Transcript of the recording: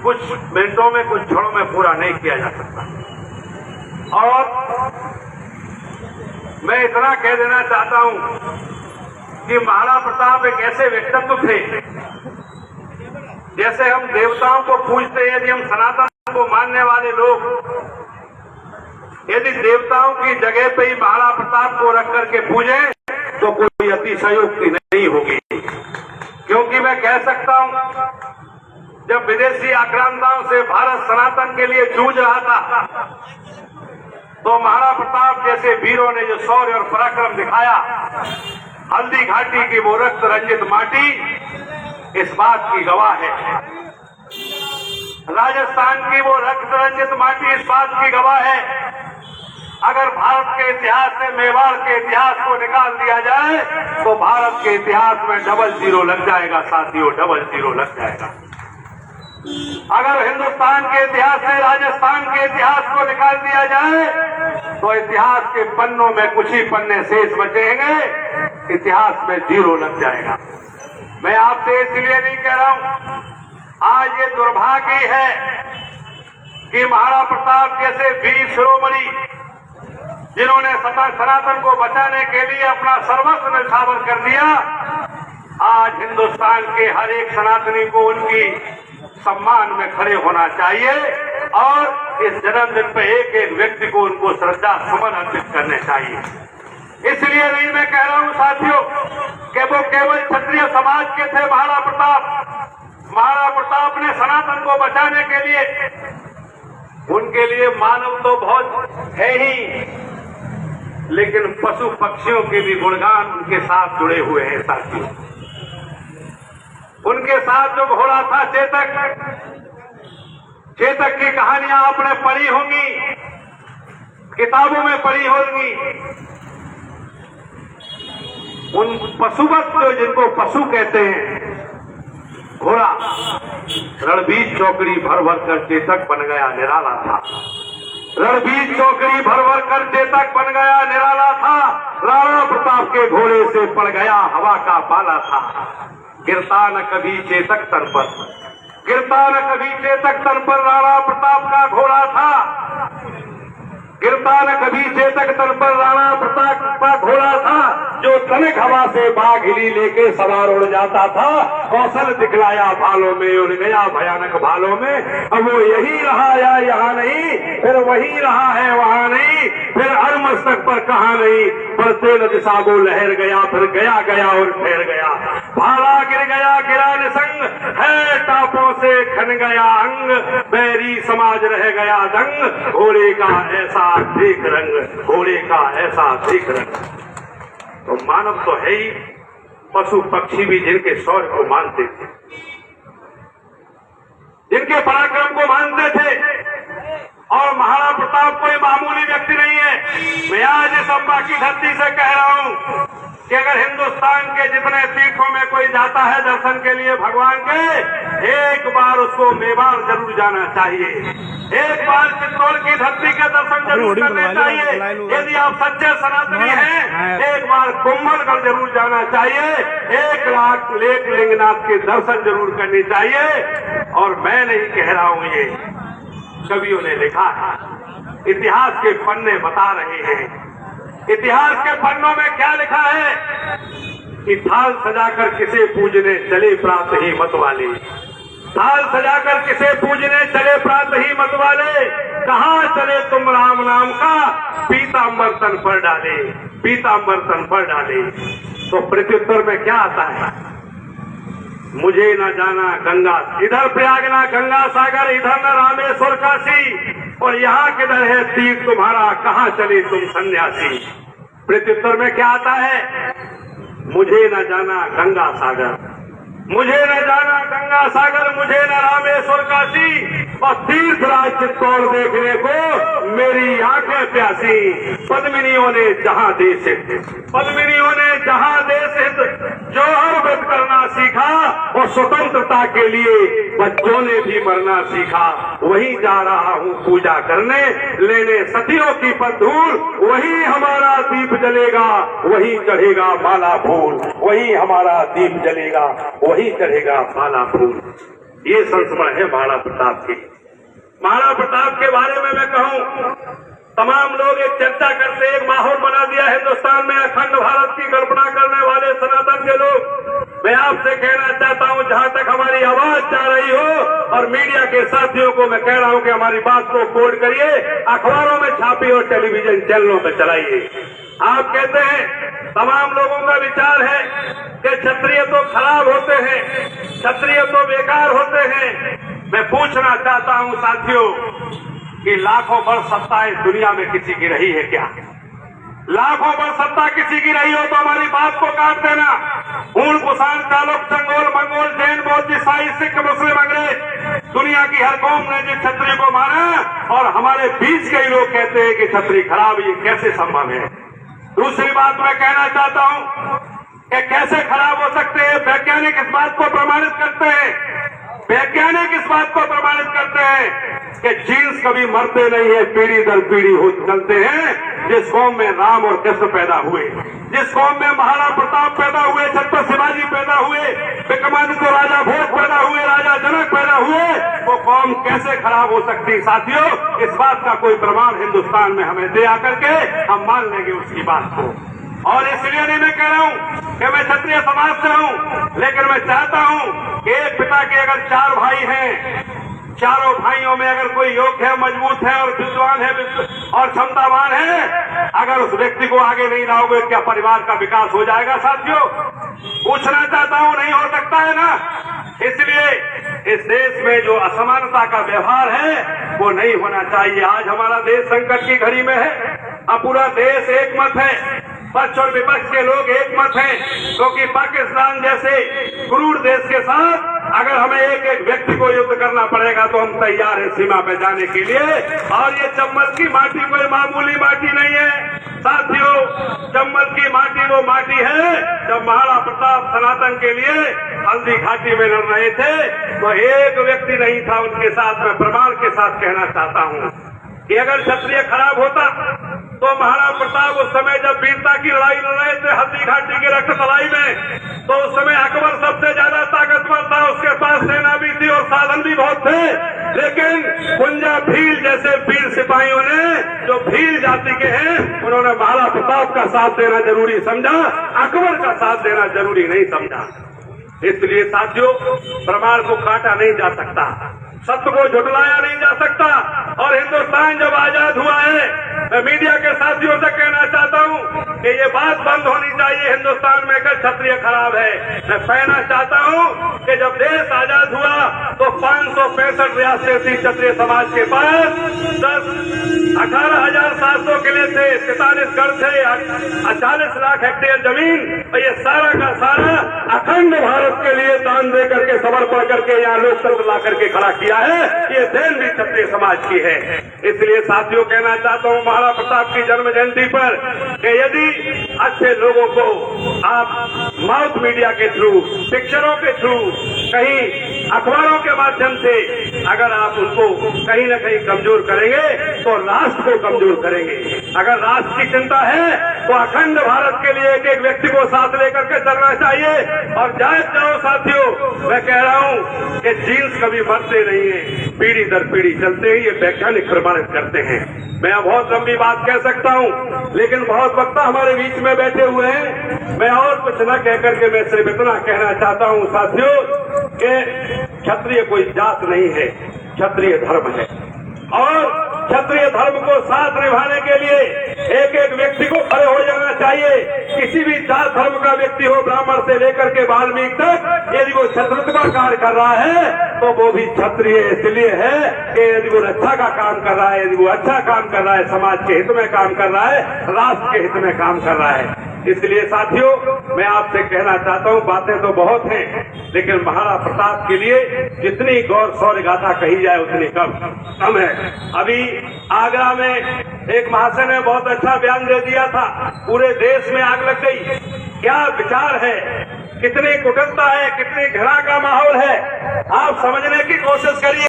कुछ मिनटों में, कुछ क्षणों में पूरा नहीं किया जा सकता। और मैं इतना कह देना चाहता हूं कि महाराणा प्रताप एक ऐसे व्यक्तित्व थे, जैसे हम देवताओं को पूजते हैं, यदि हम सनातन को मानने वाले लोग यदि देवताओं की जगह पे ही महाराणा प्रताप को रख करके पूजे तो कोई अतिशयोक्ति नहीं होगी। क्योंकि मैं कह सकता हूं, जब विदेशी आक्रांताओं से भारत सनातन के लिए जूझ रहा था, तो महाराणा प्रताप जैसे वीरों ने जो शौर्य और पराक्रम दिखाया, हल्दी घाटी की वो रक्त रंजित माटी इस बात की गवाह है। राजस्थान की वो रक्त रंजित माटी इस बात की गवाह है। अगर भारत के इतिहास से मेवाड़ के इतिहास को निकाल दिया जाए तो भारत के इतिहास में 00 लग जाएगा साथियों, 00 लग जाएगा। अगर हिंदुस्तान के इतिहास से राजस्थान के इतिहास को निकाल दिया जाए तो इतिहास के पन्नों में कुछ ही पन्ने शेष बचेंगे, इतिहास में 0 लग जाएगा। मैं आपसे इसलिए नहीं कह रहा हूं, आज ये दुर्भाग्य है कि महाराणा प्रताप जैसे वीर शिरोमणि, जिन्होंने सनातन को बचाने के लिए अपना सर्वस्व न्यौछावर कर दिया, आज हिंदुस्तान के हर एक सनातनी को उनकी सम्मान में खड़े होना चाहिए और इस जन्मदिन पर एक एक व्यक्ति को उनको श्रद्धा सुमन अर्पित करने चाहिए। इसलिए नहीं मैं कह रहा हूं साथियों कि वो केवल क्षत्रिय समाज के थे महाराणा प्रताप। महाराणा प्रताप ने सनातन को बचाने के लिए, उनके लिए मानव तो बहुत है ही, लेकिन पशु पक्षियों के भी गुणगान उनके साथ जुड़े हुए हैं साथियों। उनके साथ जो घोड़ा था चेतक, चेतक की कहानियां आपने पढ़ी होंगी, किताबों में पढ़ी होंगी। उन पशुवत जो जिनको पशु कहते हैं, घोड़ा रणबीर चौकड़ी भर भर कर चेतक बन गया, निराला था। रणबीर चौकड़ी भर भर कर चेतक बन गया, निराला था। राणा प्रताप के घोड़े से पड़ गया हवा का पाला था। गिरता न कभी चेतक तन पर, गिरता न कभी चेतक तन पर राणा प्रताप का घोड़ा था। गिरता न कभी चेतक तन पर राणा प्रताप का घोड़ा था, जो तनिक हवा से बाघ हिली लेके सवार उड़ जाता था। कौशल दिखलाया भालों में, उड़ गया भयानक भालों में। अब वो यही रहा या यहाँ नहीं, फिर वही रहा है वहाँ नहीं, फिर अरमस्तक पर कहा नहीं, पर तेल दिशागो लहर गया, फिर गया गया और ठहर गया। भाला गिर गया गिरा निसंग, है टापों से खन गया अंग, बैरी समाज रह गया दंग। घोड़े का ऐसा देख रंग, घोड़े का ऐसा देख रंग। तो मानव तो है ही, पशु पक्षी भी जिनके शौर्य को मानते थे, जिनके पराक्रम को मानते थे। और महाराणा प्रताप कोई मामूली व्यक्ति नहीं है। मैं आज इस अम्बा की धरती से कह रहा हूं कि अगर हिंदुस्तान के जितने तीर्थों में कोई जाता है दर्शन के लिए भगवान के, एक बार उसको मेवाड़ जरूर जाना चाहिए, एक बार चित्तौड़ की धरती के दर्शन जरूर करने चाहिए। यदि आप सच्चे सनातनी हैं, एक बार कुंभलगढ़ जरूर जाना चाहिए, 1 लाख लेक लिंगनाथ के दर्शन जरूर करने चाहिए। और मैं नहीं कह रहा हूं, ये कवियों ने लिखा है, इतिहास के पन्ने बता रहे हैं। इतिहास के पन्नों में क्या लिखा है कि थाल सजाकर किसे पूजने चले प्रात ही मत वाले, थाल सजाकर किसे पूजने चले प्रात ही मत वाले। कहाँ चले तुम राम नाम का, पीतांबर तन पर डाले, पीतांबर तन पर डाले। तो प्रत्युत्तर में क्या आता है, मुझे न जाना गंगा, इधर प्रयाग ना गंगा सागर, इधर न रामेश्वर काशी, और यहाँ किधर है तीर तुम्हारा, कहाँ चले तुम सन्यासी। प्रत्युत्तर में क्या आता है, मुझे न जाना गंगा सागर, मुझे न जाना गंगा सागर, मुझे न रामेश्वर काशी, और तीर्थराज चित्तौड़ देखने को मेरी आंखें प्यासी। पद्मिनियों ने जहां देश, पद्मिनियों ने जहां देश जौहर व्रत करना सीखा, और स्वतंत्रता के लिए बच्चों ने भी मरना सीखा। वहीं जा रहा हूँ पूजा करने, लेने सतियों की पद्धूल, वहीं हमारा दीप जलेगा, वहीं चढ़ेगा माला फूल, वहीं हमारा दीप जलेगा, वहीं चढ़ेगा माला फूल। ये संस्मरण है महाराणा प्रताप के। महाराणा प्रताप के बारे में मैं कहूं, तमाम लोग एक चर्चा करते, एक माहौल बना दिया हिंदुस्तान में अखंड भारत की कल्पना करने वाले सनातन के लोग। मैं आपसे कहना चाहता हूं, जहां तक हमारी आवाज जा रही हो, और मीडिया के साथियों को मैं कह रहा हूं कि हमारी बात को कोड करिए, अखबारों में छापिए और टेलीविजन चैनलों पर चलाइए। आप कहते हैं, तमाम लोगों का विचार है कि क्षत्रिय तो खराब होते हैं, क्षत्रिय तो बेकार होते हैं। मैं पूछना चाहता हूं साथियों कि लाखों वर्ष सत्ता इस दुनिया में किसी की रही है क्या? लाखों वर्ष सत्ता किसी की रही हो तो हमारी बात को काट देना। हूण, कुषाण, चालुक्य, चंगोल, मंगोल, जैन, बौद्ध, ईसाई, सिख, मुस्लिम, अंग्रेज, दुनिया की हर कौम ने जिस क्षत्रिय को माना, और हमारे बीच कई लोग कहते हैं कि क्षत्रिय खराब, ये कैसे संभव है? दूसरी बात मैं कहना चाहता हूं कि कैसे खराब हो सकते हैं। वैज्ञानिक इस बात को प्रमाणित करते हैं, वैज्ञानिक इस बात को प्रमाणित करते हैं कि जीन्स कभी मरते नहीं है, पीढ़ी दर पीढ़ी हो चलते हैं। जिस कौम में राम और कृष्ण पैदा हुए, जिस कौम में महाराणा प्रताप पैदा हुए, छत्रपति शिवाजी पैदा हुए, विक्रमादित्य राजा भोज पैदा हुए, राजा जनक पैदा हुए, वो कौम कैसे खराब हो सकती? साथियों, इस बात का कोई प्रमाण हिंदुस्तान में हमें दे आकर के हम मान लेंगे उसकी बात को। और इसलिए नहीं मैं कह रहा हूं कि मैं क्षत्रिय समाज से हूं, लेकिन मैं चाहता हूं कि एक पिता के अगर 4 भाई हैं, चारों भाइयों में अगर कोई योग्य है, मजबूत है और विद्वान है और क्षमतावान है, अगर उस व्यक्ति को आगे नहीं लाओगे, क्या परिवार का विकास हो जाएगा? साथियों, पूछना चाहता हूं, नहीं हो सकता है ना? इसलिए इस देश में जो असमानता का व्यवहार है वो नहीं होना चाहिए। आज हमारा देश संकट की घड़ी में है, अब पूरा देश एक मत है, पक्ष और विपक्ष के लोग एक मत हैं, क्योंकि पाकिस्तान जैसे क्रूर देश के साथ अगर हमें एक एक व्यक्ति को युद्ध करना पड़ेगा तो हम तैयार हैं सीमा पे जाने के लिए। और ये चम्बल की माटी कोई मामूली माटी नहीं है साथियों। चम्बल की माटी वो माटी है, जब महाराणा प्रताप सनातन के लिए हल्दी घाटी में लड़ रहे थे तो एक व्यक्ति नहीं था उनके साथ। मैं प्रमाण के साथ कहना चाहता हूं कि अगर क्षत्रिय खराब होता तो महाराणा प्रताप उस समय जब वीरता की लड़ाई लड़ रहे थे हल्दी घाटी के रक्त तलाई में, तो उस समय अकबर सबसे ज्यादा ताकतवर था, उसके पास सेना भी थी और साधन भी बहुत थे। लेकिन कुंजा भील जैसे वीर सिपाहियों ने, जो भील जाति के हैं, उन्होंने महाराणा प्रताप का साथ देना जरूरी समझा, अकबर का साथ देना जरूरी नहीं समझा। इसलिए साथियों, प्रमाण को काटा नहीं जा सकता, सत्य को झुटलाया नहीं जा सकता। और हिंदुस्तान जब आजाद हुआ है, मैं मीडिया के साथियों से कहना चाहता हूं कि ये बात बंद होनी चाहिए हिंदुस्तान में कि क्षत्रिय खराब है। मैं कहना चाहता हूं कि जब देश आजाद हुआ तो 565 रियासतें थी क्षत्रिय समाज के पास, 18,700 किले थे, 43 गढ़ थे, 40 लाख हेक्टेयर जमीन, और ये सारा का सारा अखंड भारत के लिए दान दे करके, समर्पण करके यहाँ लोकतंत्र ला करके खड़ा किया है। ये देन भी क्षत्रिय समाज की है। इसलिए साथियों, कहना चाहता हूं महाराणा प्रताप की जन्म जयंती पर कि यदि अच्छे लोगों को आप माउथ मीडिया के थ्रू, पिक्चरों के थ्रू, कहीं अखबारों के माध्यम से अगर आप उनको कहीं न कहीं कमजोर करेंगे तो राष्ट्र को कमजोर करेंगे। अगर राष्ट्र की चिंता है तो अखंड भारत के लिए एक एक व्यक्ति को साथ लेकर के चलना चाहिए। और जाओ साथियों, मैं कह रहा हूं कि जीन्स कभी मरते नहीं है, पीढ़ी दर पीढ़ी चलते हैं, ये वैज्ञानिक प्रमाणित करते हैं। मैं बहुत लंबी बात कह सकता हूं, लेकिन बहुत वक्ता हमारे बीच में बैठे हुए हैं। मैं और कुछ न कहकर के मैं सिर्फ इतना कहना चाहता हूं साथियों कि क्षत्रिय कोई जात नहीं है, क्षत्रिय धर्म है। और क्षत्रिय धर्म को साथ निभाने के लिए एक एक व्यक्ति को खड़े हो जाना चाहिए। किसी भी जात धर्म का व्यक्ति हो, ब्राह्मण से लेकर के वाल्मीकि तक, यदि वो क्षत्रित्व का कार्य कर रहा है तो वो भी क्षत्रिय इसलिए है कि यदि वो रक्षा का काम कर रहा है, यदि वो अच्छा काम कर रहा है, समाज के हित में काम कर रहा है, राष्ट्र के हित में काम कर रहा है। इसलिए साथियों, मैं आपसे कहना चाहता हूं, बातें तो बहुत हैं, लेकिन महाराणा प्रताप के लिए जितनी गौर शौर्य गाथा कही जाए उतनी कम है। अभी आगरा में एक महाशय ने बहुत अच्छा बयान दे दिया था, पूरे देश में आग लग गई। क्या विचार है, कितनी कुटिलता है, कितनी घृणा का माहौल है, आप समझने की कोशिश करिए।